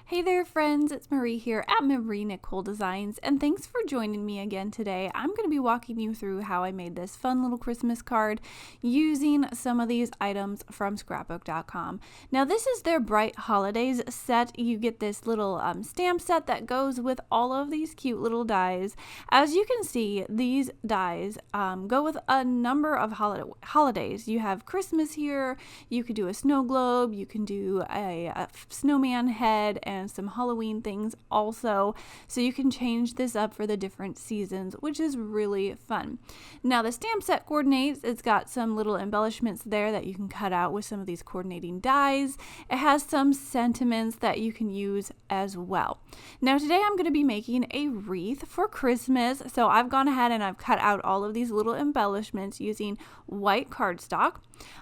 Hey there friends, it's Marie here at Nicole Designs, and thanks for joining me again today. I'm going to be walking you through how I made this fun little Christmas card using some of these items from scrapbook.com. Now this is their Bright Holidays set. You get this little stamp set that goes with all of these cute little dies. As you can see, these dies go with a number of holidays. You have Christmas here, you could do a snow globe, you can do a snowman head, and some Halloween things also, so you can change this up for the different seasons, which is really fun. Now the stamp set coordinates, it's got some little embellishments there that you can cut out with some of these coordinating dies. It has some sentiments that you can use as well. Now today I'm going to be making a wreath for Christmas, so I've gone ahead and I've cut out all of these little embellishments using white cardstock,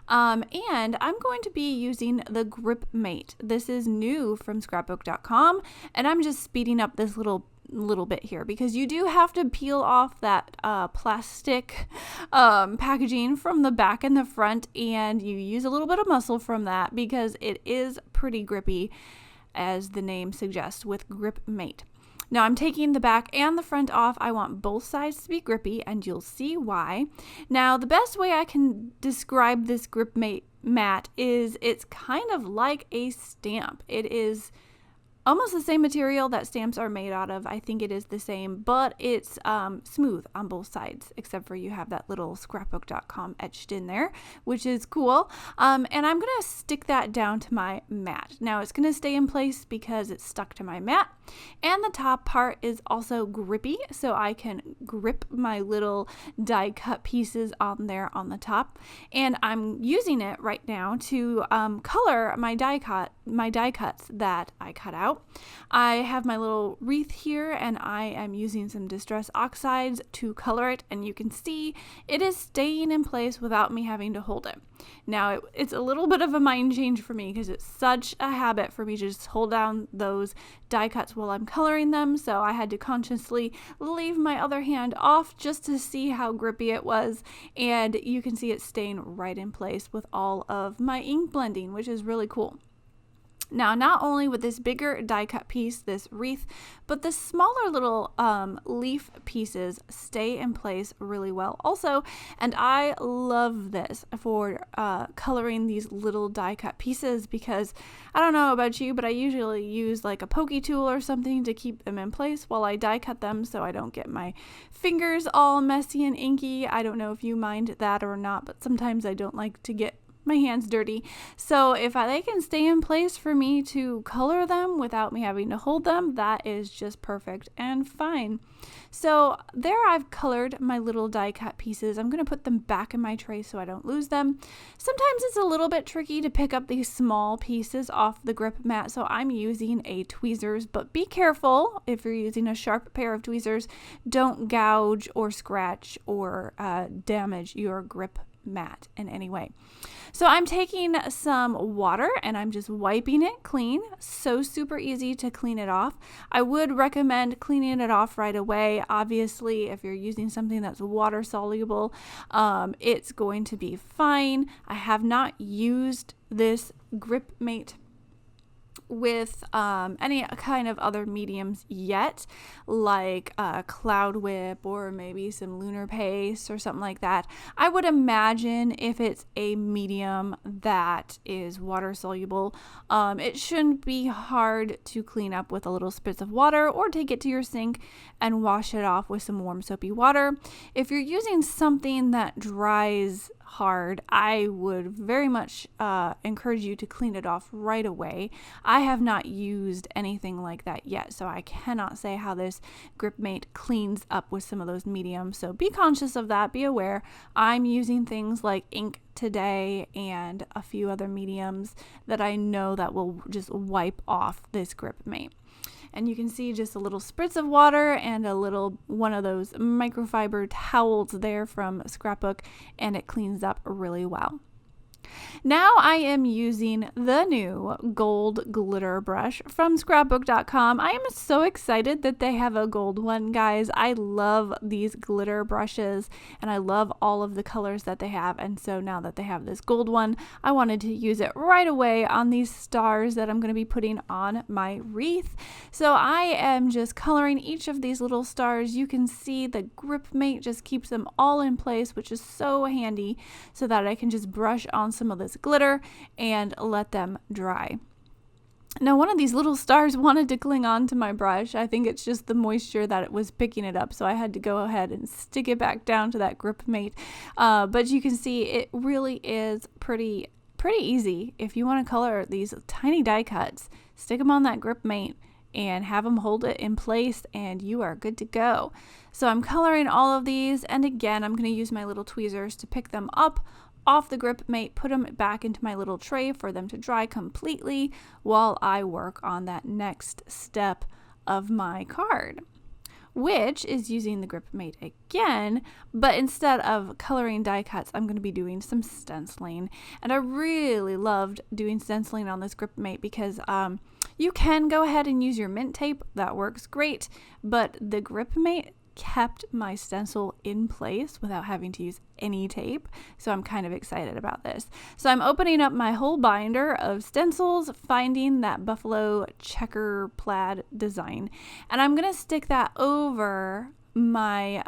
and I'm going to be using the GripMate. This is new from scrapbook.com, and I'm just speeding up this little bit here because you do have to peel off that plastic packaging from the back and the front, and you use a little bit of muscle from that because it is pretty grippy, as the name suggests, with GripMate. Now I'm taking the back and the front off. I want both sides to be grippy, and you'll see why. Now the best way I can describe this GripMate mat is it's kind of like a stamp. It is almost the same material that stamps are made out of. I think it is the same, but it's smooth on both sides, except for you have that little scrapbook.com etched in there, which is cool. And I'm going to stick that down to my mat. Now it's going to stay in place because it's stuck to my mat, and the top part is also grippy, so I can grip my little die cut pieces on there on the top. And I'm using it right now to color my die cuts that I cut out. I have my little wreath here, and I am using some distress oxides to color it, and you can see it is staying in place without me having to hold it. Now it's a little bit of a mind change for me because it's such a habit for me to just hold down those die cuts while I'm coloring them, so I had to consciously leave my other hand off just to see how grippy it was, and you can see it staying right in place with all of my ink blending, which is really cool. Now, not only with this bigger die cut piece, this wreath, but the smaller little leaf pieces stay in place really well also. And I love this for coloring these little die cut pieces because I don't know about you, but I usually use like a pokey tool or something to keep them in place while I die cut them so I don't get my fingers all messy and inky. I don't know if you mind that or not, but sometimes I don't like to get my hands dirty. So if they can stay in place for me to color them without me having to hold them, that is just perfect and fine. So there I've colored my little die cut pieces. I'm going to put them back in my tray so I don't lose them. Sometimes it's a little bit tricky to pick up these small pieces off the grip mat, so I'm using a tweezers, but be careful if you're using a sharp pair of tweezers. Don't gouge or scratch or damage your grip mat in any way. So I'm taking some water and I'm just wiping it clean. So super easy to clean it off. I would recommend cleaning it off right away. Obviously, if you're using something that's water soluble, it's going to be fine. I have not used this GripMate with any kind of other mediums yet, like Cloud Whip or maybe some Lunar Paste or something like that. I would imagine if it's a medium that is water soluble, it shouldn't be hard to clean up with a little spritz of water, or take it to your sink and wash it off with some warm soapy water. If you're using something that dries hard, I would very much encourage you to clean it off right away. I have not used anything like that yet, so I cannot say how this GripMate cleans up with some of those mediums, so be conscious of that, be aware. I'm using things like ink today and a few other mediums that I know that will just wipe off this GripMate. And you can see just a little spritz of water and a little one of those microfiber towels there from Scrapbook, and it cleans up really well. Now I am using the new gold glitter brush from scrapbook.com. I am so excited that they have a gold one, guys. I love these glitter brushes and I love all of the colors that they have. And so now that they have this gold one, I wanted to use it right away on these stars that I'm going to be putting on my wreath. So I am just coloring each of these little stars. You can see the GripMate just keeps them all in place, which is so handy, so that I can just brush on some of this glitter and let them dry. Now, one of these little stars wanted to cling on to my brush. I think it's just the moisture that it was picking it up, so I had to go ahead and stick it back down to that GripMate. But you can see it really is pretty easy. If you want to color these tiny die cuts, stick them on that GripMate and have them hold it in place and you are good to go. So I'm coloring all of these, and again I'm going to use my little tweezers to pick them up off the GripMate, put them back into my little tray for them to dry completely while I work on that next step of my card, which is using the GripMate again, but instead of coloring die cuts, I'm going to be doing some stenciling. And I really loved doing stenciling on this GripMate because you can go ahead and use your mint tape. That works great, but the GripMate kept my stencil in place without having to use any tape, so I'm kind of excited about this. So I'm opening up my whole binder of stencils, finding that buffalo checker plaid design, and I'm gonna stick that over my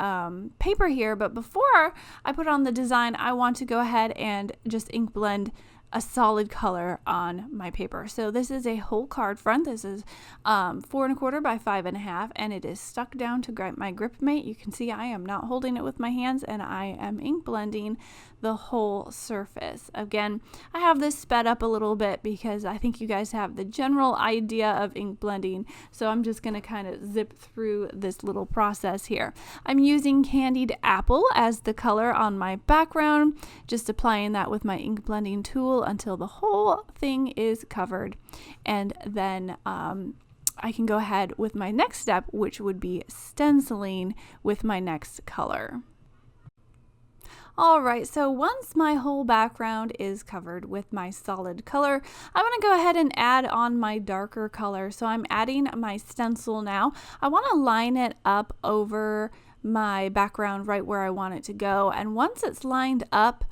paper here. But before I put on the design, I want to go ahead and just ink blend a solid color on my paper. So this is a whole card front. This is 4 1/4 by 5 1/2, and it is stuck down to my GripMate. You can see I am not holding it with my hands, and I am ink blending the whole surface. Again, I have this sped up a little bit because I think you guys have the general idea of ink blending, so I'm just going to kind of zip through this little process here. I'm using Candied Apple as the color on my background, just applying that with my ink blending tool until the whole thing is covered, and then I can go ahead with my next step, which would be stenciling with my next color. Alright, so once my whole background is covered with my solid color, I'm going to go ahead and add on my darker color. So I'm adding my stencil now. I want to line it up over my background right where I want it to go, and once it's lined up,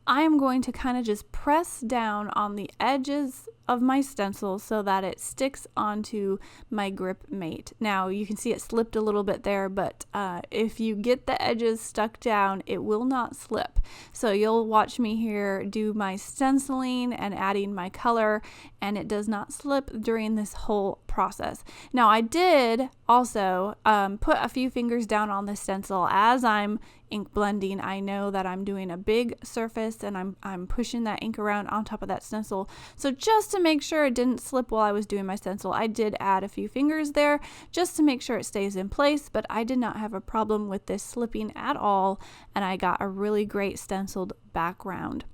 I am going to kind of just press down on the edges of my stencil so that it sticks onto my GripMate. Now you can see it slipped a little bit there, but if you get the edges stuck down, it will not slip. So you'll watch me here do my stenciling and adding my color, and it does not slip during this whole process. Now I did also put a few fingers down on the stencil as I'm ink blending. I know that I'm doing a big surface and I'm pushing that ink around on top of that stencil. So just to make sure it didn't slip while I was doing my stencil, I did add a few fingers there just to make sure it stays in place, but I did not have a problem with this slipping at all, and I got a really great stenciled background.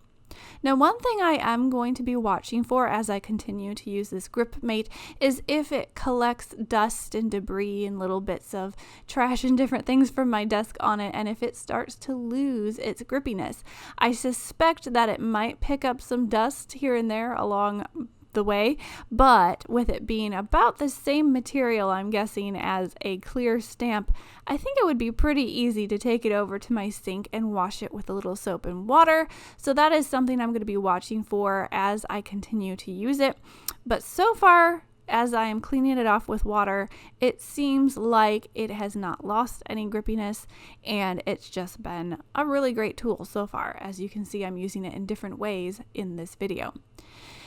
Now, one thing I am going to be watching for as I continue to use this GripMate is if it collects dust and debris and little bits of trash and different things from my desk on it, and if it starts to lose its grippiness. I suspect that it might pick up some dust here and there along the way, but with it being about the same material, I'm guessing, as a clear stamp, I think it would be pretty easy to take it over to my sink and wash it with a little soap and water. So that is something I'm going to be watching for as I continue to use it. But so far, as I am cleaning it off with water, it seems like it has not lost any grippiness, and it's just been a really great tool so far. As you can see, I'm using it in different ways in this video.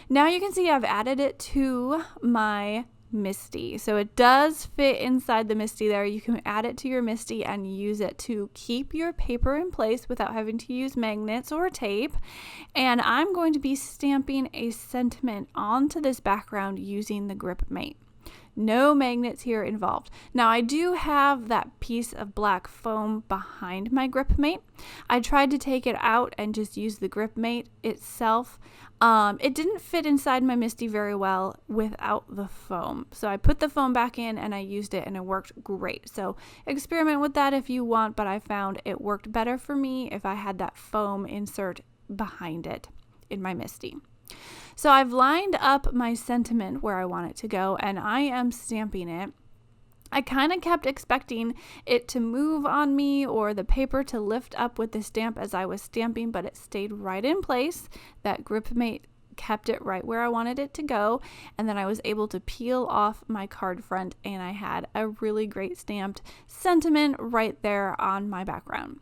Now you can see I've added it to my Misty. So it does fit inside the Misty there. You can add it to your Misty and use it to keep your paper in place without having to use magnets or tape. And I'm going to be stamping a sentiment onto this background using the GripMate. No magnets here involved. Now I do have that piece of black foam behind my GripMate. I tried to take it out and just use the GripMate itself. It didn't fit inside my Misty very well without the foam. So I put the foam back in and I used it, and it worked great. So experiment with that if you want, but I found it worked better for me if I had that foam insert behind it. in my Misty. So I've lined up my sentiment where I want it to go, and I am stamping it. I kind of kept expecting it to move on me or the paper to lift up with the stamp as I was stamping, but it stayed right in place. That GripMate kept it right where I wanted it to go, and then I was able to peel off my card front, and I had a really great stamped sentiment right there on my background.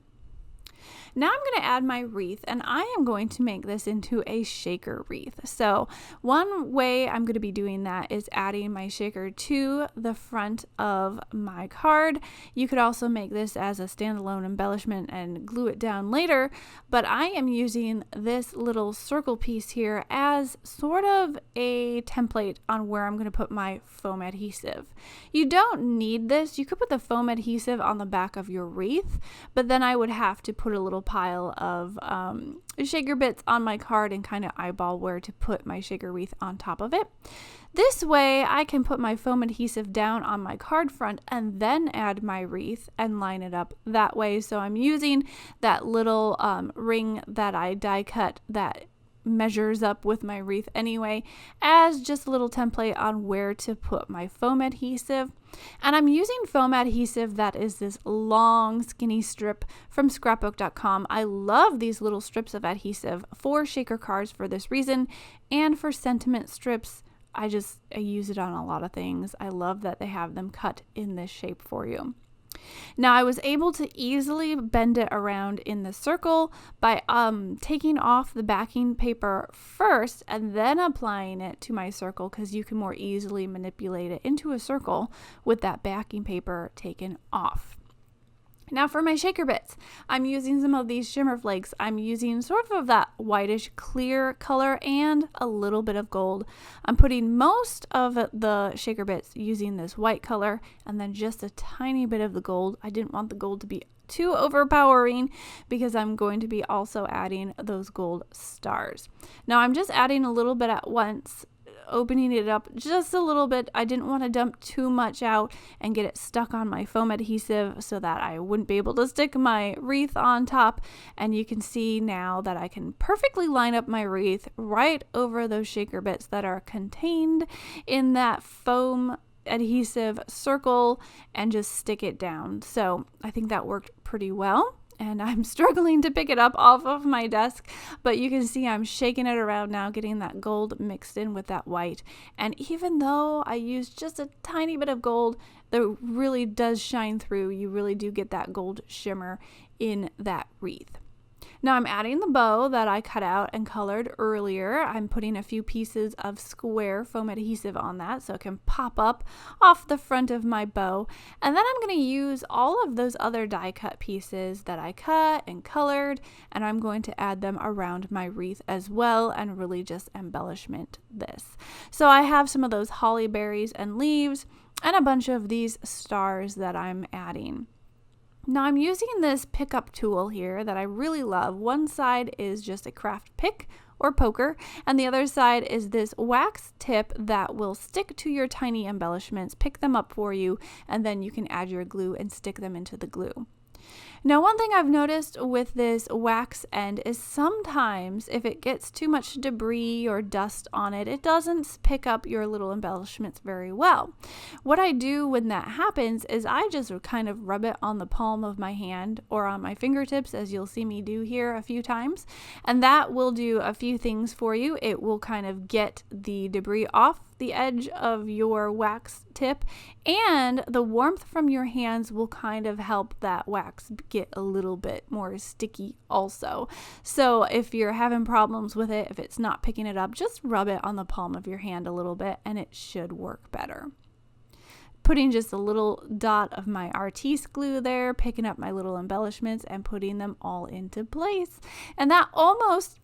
Now I'm going to add my wreath, and I am going to make this into a shaker wreath. So one way I'm going to be doing that is adding my shaker to the front of my card. You could also make this as a standalone embellishment and glue it down later, but I am using this little circle piece here as sort of a template on where I'm going to put my foam adhesive. You don't need this. You could put the foam adhesive on the back of your wreath, but then I would have to put a little pile of shaker bits on my card and kind of eyeball where to put my shaker wreath on top of it. This way I can put my foam adhesive down on my card front and then add my wreath and line it up that way. So I'm using that little ring that I die cut that measures up with my wreath anyway as just a little template on where to put my foam adhesive. And I'm using foam adhesive that is this long skinny strip from scrapbook.com. I love these little strips of adhesive for shaker cards for this reason, and for sentiment strips I use it on a lot of things. I love that they have them cut in this shape for you. Now I was able to easily bend it around in the circle by taking off the backing paper first and then applying it to my circle, because you can more easily manipulate it into a circle with that backing paper taken off. Now for my shaker bits, I'm using some of these shimmer flakes. I'm using sort of that whitish clear color and a little bit of gold. I'm putting most of the shaker bits using this white color and then just a tiny bit of the gold. I didn't want the gold to be too overpowering because I'm going to be also adding those gold stars. Now I'm just adding a little bit at once, opening it up just a little bit. I didn't want to dump too much out and get it stuck on my foam adhesive so that I wouldn't be able to stick my wreath on top. And you can see now that I can perfectly line up my wreath right over those shaker bits that are contained in that foam adhesive circle and just stick it down. So I think that worked pretty well. And I'm struggling to pick it up off of my desk, but you can see I'm shaking it around now, getting that gold mixed in with that white. And even though I used just a tiny bit of gold, that really does shine through. You really do get that gold shimmer in that wreath. Now I'm adding the bow that I cut out and colored earlier. I'm putting a few pieces of square foam adhesive on that so it can pop up off the front of my bow. And then I'm going to use all of those other die cut pieces that I cut and colored, and I'm going to add them around my wreath as well and really just embellishment this. So I have some of those holly berries and leaves and a bunch of these stars that I'm adding. Now I'm using this pickup tool here that I really love. One side is just a craft pick or poker, and the other side is this wax tip that will stick to your tiny embellishments, pick them up for you, and then you can add your glue and stick them into the glue. Now, one thing I've noticed with this wax end is sometimes if it gets too much debris or dust on it, it doesn't pick up your little embellishments very well. What I do when that happens is I just kind of rub it on the palm of my hand or on my fingertips, as you'll see me do here a few times, and that will do a few things for you. It will kind of get the debris off the edge of your wax tip, and the warmth from your hands will kind of help that wax get a little bit more sticky also. So if you're having problems with it, if it's not picking it up, just rub it on the palm of your hand a little bit and it should work better. Putting just a little dot of my artiste glue there, picking up my little embellishments and putting them all into place. And that almost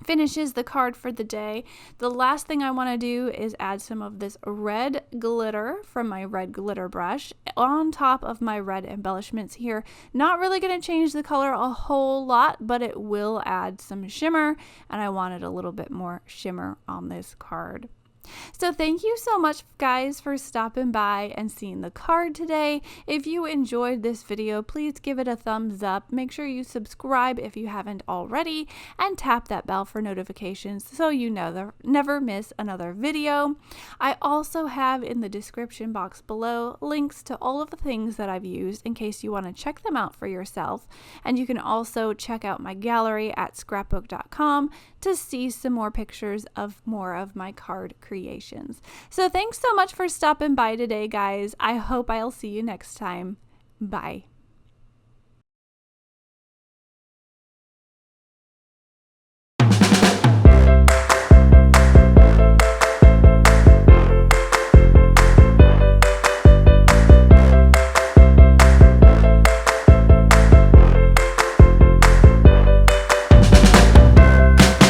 finishes the card for the day. The last thing I want to do is add some of this red glitter from my red glitter brush on top of my red embellishments here. Not really going to change the color a whole lot, but it will add some shimmer, and I wanted a little bit more shimmer on this card. So thank you so much, guys, for stopping by and seeing the card today. If you enjoyed this video, please give it a thumbs up. Make sure you subscribe if you haven't already, and tap that bell for notifications so you never miss another video. I also have in the description box below links to all of the things that I've used in case you want to check them out for yourself. And you can also check out my gallery at scrapbook.com to see some more pictures of more of my card creations. So thanks so much for stopping by today, guys. I hope I'll see you next time. Bye.